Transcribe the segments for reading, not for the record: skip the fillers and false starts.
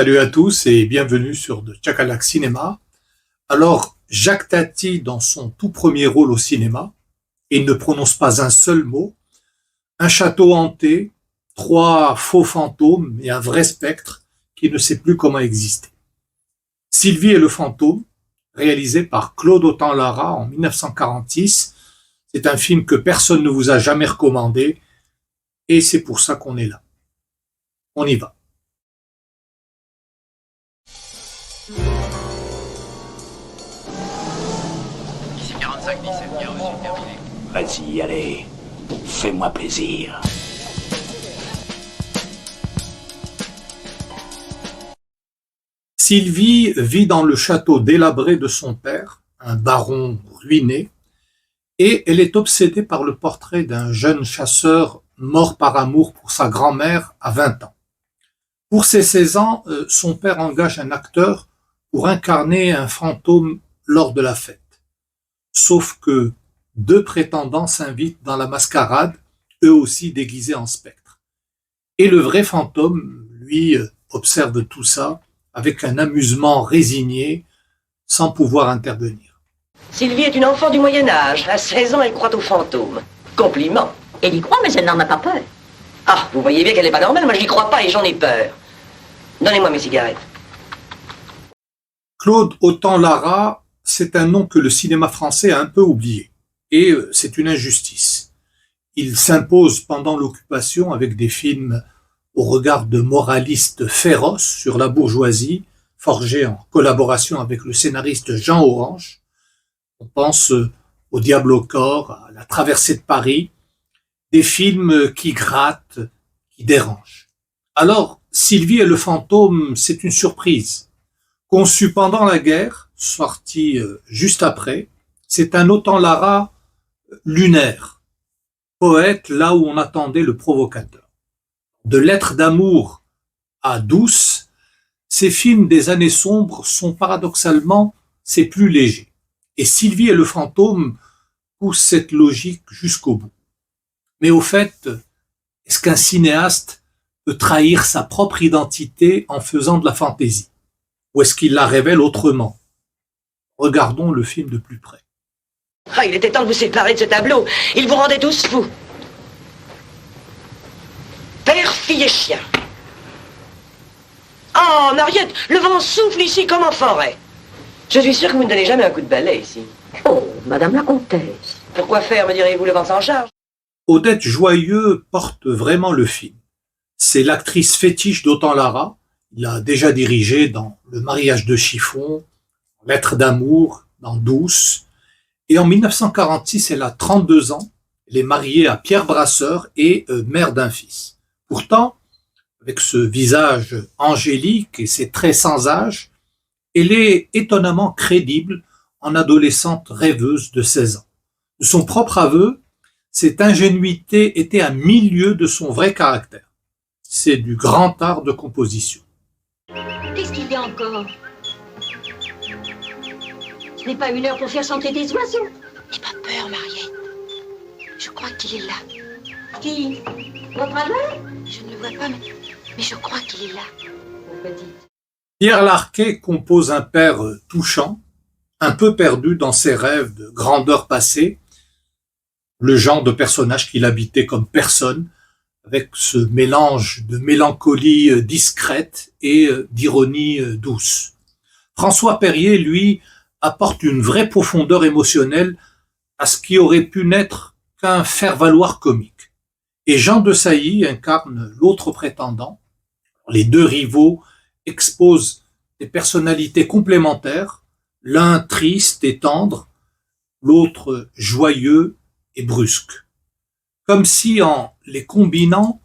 Salut à tous et bienvenue sur The Chakalak Cinéma. Alors, Jacques Tati dans son tout premier rôle au cinéma, et il ne prononce pas un seul mot, un château hanté, trois faux fantômes et un vrai spectre qui ne sait plus comment exister. Sylvie et le fantôme, réalisé par Claude Autant-Lara en 1946, c'est un film que personne ne vous a jamais recommandé et c'est pour ça qu'on est là. On y va. Ici 45-17, bien reçu, terminé. Vas-y, allez, fais-moi plaisir. Sylvie vit dans le château délabré de son père, un baron ruiné, et elle est obsédée par le portrait d'un jeune chasseur mort par amour pour sa grand-mère à 20 ans. Pour ses 16 ans, son père engage un acteur pour incarner un fantôme lors de la fête. Sauf que deux prétendants s'invitent dans la mascarade, eux aussi déguisés en spectre. Et le vrai fantôme, lui, observe tout ça avec un amusement résigné, sans pouvoir intervenir. Sylvie est une enfant du Moyen-Âge. À 16 ans, elle croit aux fantômes. Compliment. Elle y croit, mais elle n'en a pas peur. Ah, vous voyez bien qu'elle n'est pas normale. Moi, je n'y crois pas et j'en ai peur. Donnez-moi mes cigarettes. Claude Autant-Lara, c'est un nom que le cinéma français a un peu oublié. Et c'est une injustice. Il s'impose pendant l'occupation avec des films au regard de moralistes féroces sur la bourgeoisie, forgés en collaboration avec le scénariste Jean Orange. On pense au Diable au corps, à La traversée de Paris, des films qui grattent, qui dérangent. Alors, Sylvie et le fantôme, c'est une surprise. Conçu pendant la guerre, sorti juste après, c'est un Autant-Lara lunaire, poète là où on attendait le provocateur. De Lettres d'amour à Douce, ces films des années sombres sont paradoxalement, c'est plus léger. Et Sylvie et le fantôme poussent cette logique jusqu'au bout. Mais au fait, est-ce qu'un cinéaste peut trahir sa propre identité en faisant de la fantaisie? Ou est-ce qu'il la révèle autrement? Regardons le film de plus près. Ah, il était temps de vous séparer de ce tableau. Il vous rendait tous fous. Père, fille et chien. Oh, Mariette, le vent souffle ici comme en forêt. Je suis sûr que vous ne donnez jamais un coup de balai ici. Oh, madame la comtesse. Pourquoi faire, me direz-vous, le vent s'en charge? Odette Joyeux porte vraiment le film. C'est l'actrice fétiche d'Autant-Lara. Il a déjà dirigé dans Le mariage de chiffon, Lettres d'amour, dans Douce. Et en 1946, elle a 32 ans. Elle est mariée à Pierre Brasseur et mère d'un fils. Pourtant, avec ce visage angélique et ses traits sans âge, elle est étonnamment crédible en adolescente rêveuse de 16 ans. De son propre aveu, cette ingénuité était à milieu de son vrai caractère. C'est du grand art de composition. Qu'est-ce qu'il y a encore? Ce n'est pas une heure pour faire chanter des oiseaux. N'aie pas peur, Mariette. Je crois qu'il est là. Qui? Votre aveugle? Je ne le vois pas, mais je crois qu'il est là. Mon petit. Pierre Larquet compose un père touchant, un peu perdu dans ses rêves de grandeur passée, le genre de personnage qu'il habitait comme personne, avec ce mélange de mélancolie discrète et d'ironie douce. François Perrier, lui, apporte une vraie profondeur émotionnelle à ce qui aurait pu n'être qu'un faire-valoir comique. Et Jean de Sailly incarne l'autre prétendant. Les deux rivaux exposent des personnalités complémentaires, l'un triste et tendre, l'autre joyeux et brusque. Comme si, en les combinant,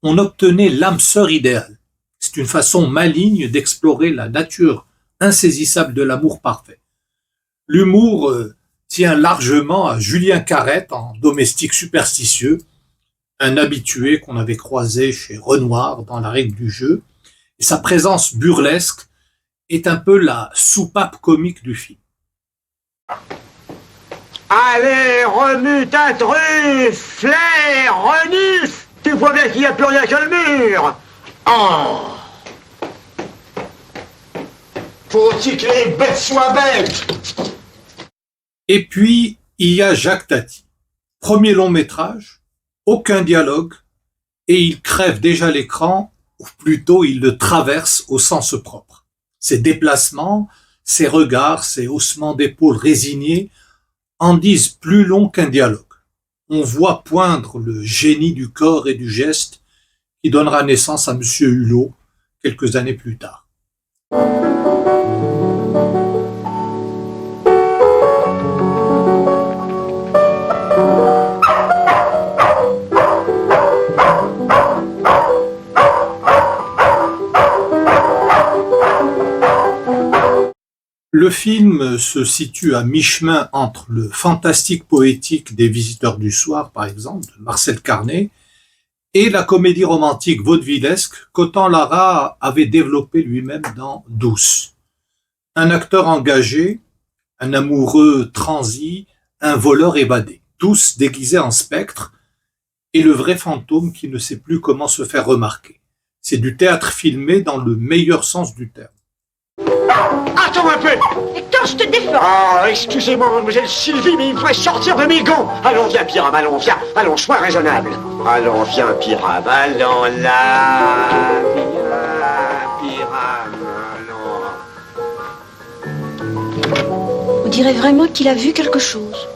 on obtenait l'âme sœur idéale. C'est une façon maligne d'explorer la nature insaisissable de l'amour parfait. L'humour tient largement à Julien Carrette en domestique superstitieux, un habitué qu'on avait croisé chez Renoir dans La règle du jeu, et sa présence burlesque est un peu la soupape comique du film. Allez, remue ta truffe, flaire, renifle. Tu vois bien qu'il n'y a plus rien que le mur. Oh. Faut-il que les bêtes soient bêtes? Et puis, il y a Jacques Tati. Premier long métrage, aucun dialogue, et il crève déjà l'écran, ou plutôt il le traverse au sens propre. Ses déplacements, ses regards, ses haussements d'épaules résignés en disent plus long qu'un dialogue. On voit poindre le génie du corps et du geste qui donnera naissance à Monsieur Hulot quelques années plus tard. Le film se situe à mi-chemin entre le fantastique poétique des Visiteurs du Soir, par exemple, de Marcel Carné, et la comédie romantique vaudevillesque qu'Othon Lara avait développée lui-même dans Douce. Un acteur engagé, un amoureux transi, un voleur évadé, tous déguisés en spectres, et le vrai fantôme qui ne sait plus comment se faire remarquer. C'est du théâtre filmé dans le meilleur sens du terme. Attends un peu! Hector, je te défends. Ah, excusez-moi, mademoiselle Sylvie, mais il me ferait sortir de mes gants! Allons, viens, Pyram, allons, viens! Allons, sois raisonnable! Allons, viens, Pyram, allons là! Viens, Pyram, allons... On dirait vraiment qu'il a vu quelque chose.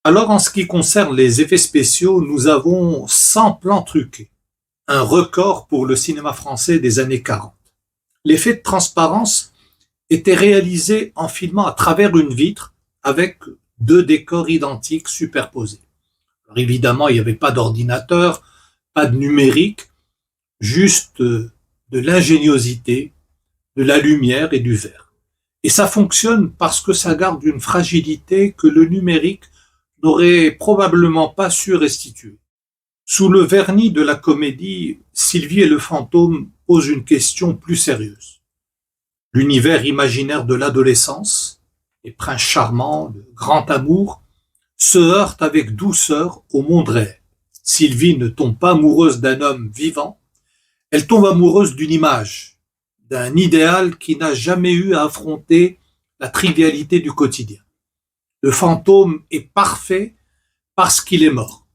Alors, en ce qui concerne les effets spéciaux, nous avons 100 plans truqués. Un record pour le cinéma français des années 40. L'effet de transparence était réalisé en filmant à travers une vitre avec 2 décors identiques superposés. Alors évidemment, il n'y avait pas d'ordinateur, pas de numérique, juste de l'ingéniosité, de la lumière et du verre. Et ça fonctionne parce que ça garde une fragilité que le numérique n'aurait probablement pas su restituer. Sous le vernis de la comédie, Sylvie et le fantôme posent une question plus sérieuse. L'univers imaginaire de l'adolescence, les princes charmants, le grand amour, se heurtent avec douceur au monde réel. Sylvie ne tombe pas amoureuse d'un homme vivant, elle tombe amoureuse d'une image, d'un idéal qui n'a jamais eu à affronter la trivialité du quotidien. Le fantôme est parfait parce qu'il est mort.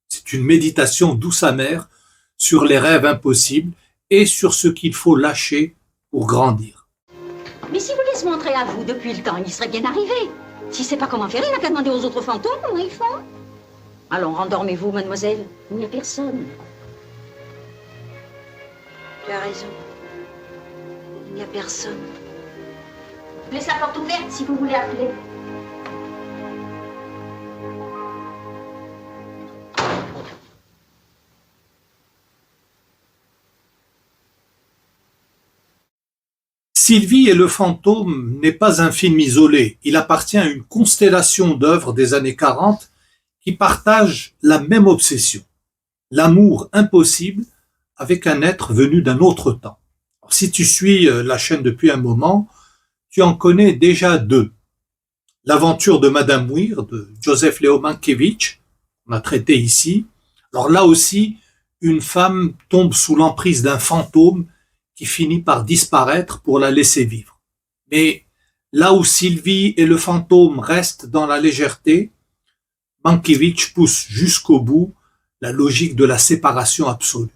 C'est une méditation douce amère sur les rêves impossibles et sur ce qu'il faut lâcher pour grandir. Mais si voulait se montrer à vous depuis le temps, il y serait bien arrivé. Si c'est pas comment faire, il n'a qu'à demander aux autres fantômes comment ils font. Allons, rendormez-vous, mademoiselle. Il n'y a personne. Tu as raison. Il n'y a personne. Laissez la porte ouverte si vous voulez appeler. Sylvie et le fantôme n'est pas un film isolé. Il appartient à une constellation d'œuvres des années 40 qui partagent la même obsession. L'amour impossible avec un être venu d'un autre temps. Alors, si tu suis la chaîne depuis un moment, tu en connais déjà 2. L'aventure de Madame Weir de Joseph Leo Mankiewicz, on a traité ici. Alors là aussi, une femme tombe sous l'emprise d'un fantôme qui finit par disparaître pour la laisser vivre. Mais là où Sylvie et le fantôme restent dans la légèreté, Mankiewicz pousse jusqu'au bout la logique de la séparation absolue.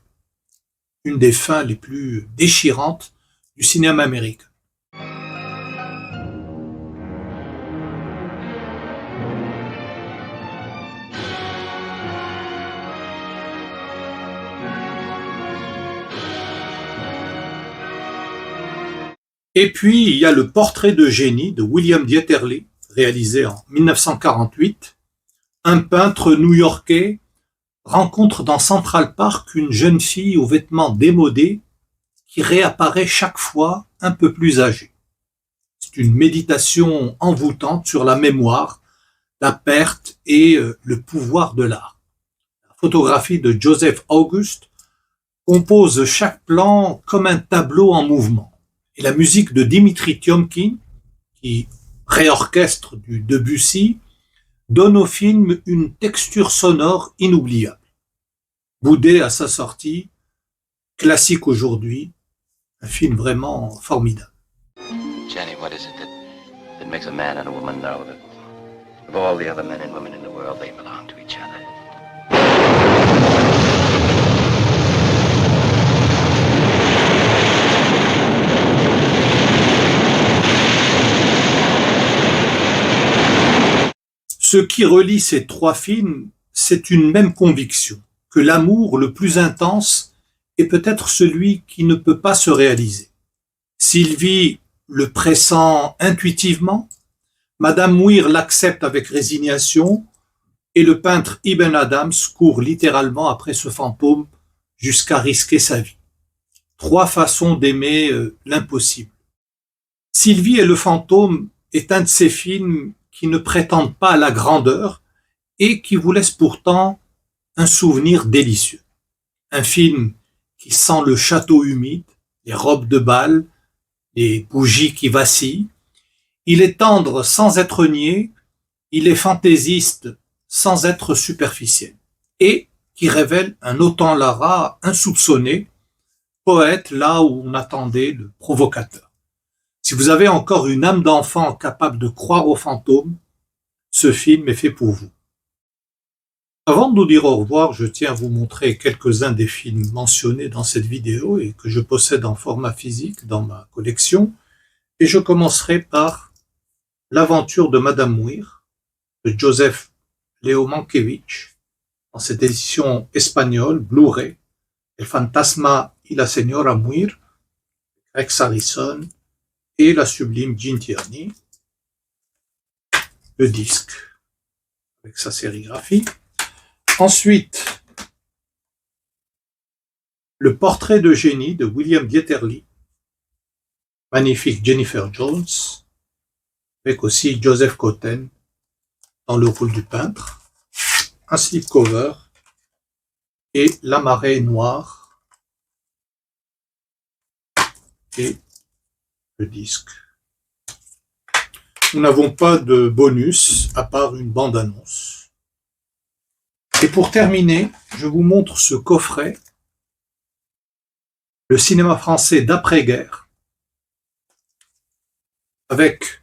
Une des fins les plus déchirantes du cinéma américain. Et puis, il y a le portrait de génie de William Dieterle, réalisé en 1948. Un peintre new-yorkais rencontre dans Central Park une jeune fille aux vêtements démodés qui réapparaît chaque fois un peu plus âgée. C'est une méditation envoûtante sur la mémoire, la perte et le pouvoir de l'art. La photographie de Joseph August compose chaque plan comme un tableau en mouvement. Et la musique de Dimitri Tiomkin, qui réorchestre du Debussy, donne au film une texture sonore inoubliable. Boudé à sa sortie, classique aujourd'hui, un film vraiment formidable. Jenny, what is it that makes a man and a woman know that of all the other men and women in the world, they belong to each other? Ce qui relie ces trois films, c'est une même conviction, que l'amour le plus intense est peut-être celui qui ne peut pas se réaliser. Sylvie le pressent intuitivement, Madame Muir l'accepte avec résignation, et le peintre Ibn Adams court littéralement après ce fantôme jusqu'à risquer sa vie. Trois façons d'aimer l'impossible. Sylvie et le fantôme est un de ces films qui ne prétendent pas à la grandeur et qui vous laisse pourtant un souvenir délicieux. Un film qui sent le château humide, les robes de bal, les bougies qui vacillent. Il est tendre sans être niais, il est fantaisiste sans être superficiel, et qui révèle un Autant Lara insoupçonné, poète là où on attendait le provocateur. Si vous avez encore une âme d'enfant capable de croire aux fantômes, ce film est fait pour vous. Avant de nous dire au revoir, je tiens à vous montrer quelques-uns des films mentionnés dans cette vidéo et que je possède en format physique dans ma collection. Et je commencerai par L'aventure de Madame Muir de Joseph Leo Mankiewicz dans cette édition espagnole Blu-ray, El Fantasma y la Señora Muir, Rex Harrison et la sublime Gene Tierney, le disque avec sa sérigraphie. Ensuite, Le portrait d'Eugénie de William Dieterle, magnifique Jennifer Jones, avec aussi Joseph Cotten dans le rôle du peintre, un slipcover et La marée noire et le disque. Nous n'avons pas de bonus à part une bande-annonce. Et pour terminer, je vous montre ce coffret, le cinéma français d'après-guerre, avec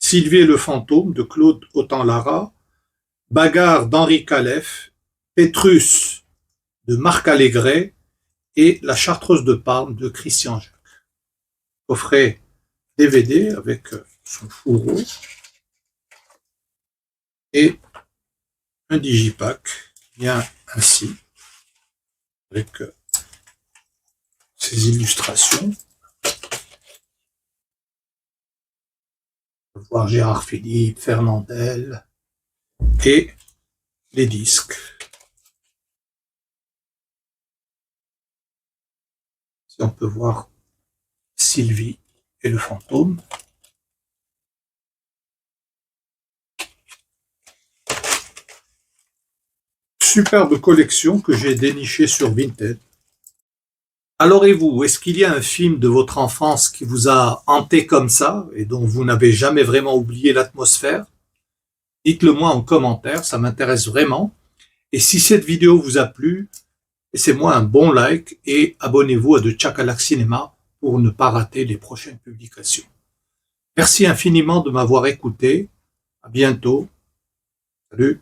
Sylvie et le fantôme de Claude Autant-Lara, Bagarre d'Henri Calef, Pétrus de Marc Allégret et La Chartreuse de Parme de Christian Jacques. Coffret DVD avec son fourreau et un digipack qui vient ainsi avec ses illustrations. On peut voir Gérard Philippe, Fernandel et les disques. Si on peut voir Sylvie et le fantôme. Superbe collection que j'ai dénichée sur Vinted. Alors et vous, est-ce qu'il y a un film de votre enfance qui vous a hanté comme ça et dont vous n'avez jamais vraiment oublié l'atmosphère? Dites-le moi en commentaire, ça m'intéresse vraiment. Et si cette vidéo vous a plu, laissez-moi un bon like et abonnez-vous à The Chakalak Cinema pour ne pas rater les prochaines publications. Merci infiniment de m'avoir écouté. À bientôt. Salut.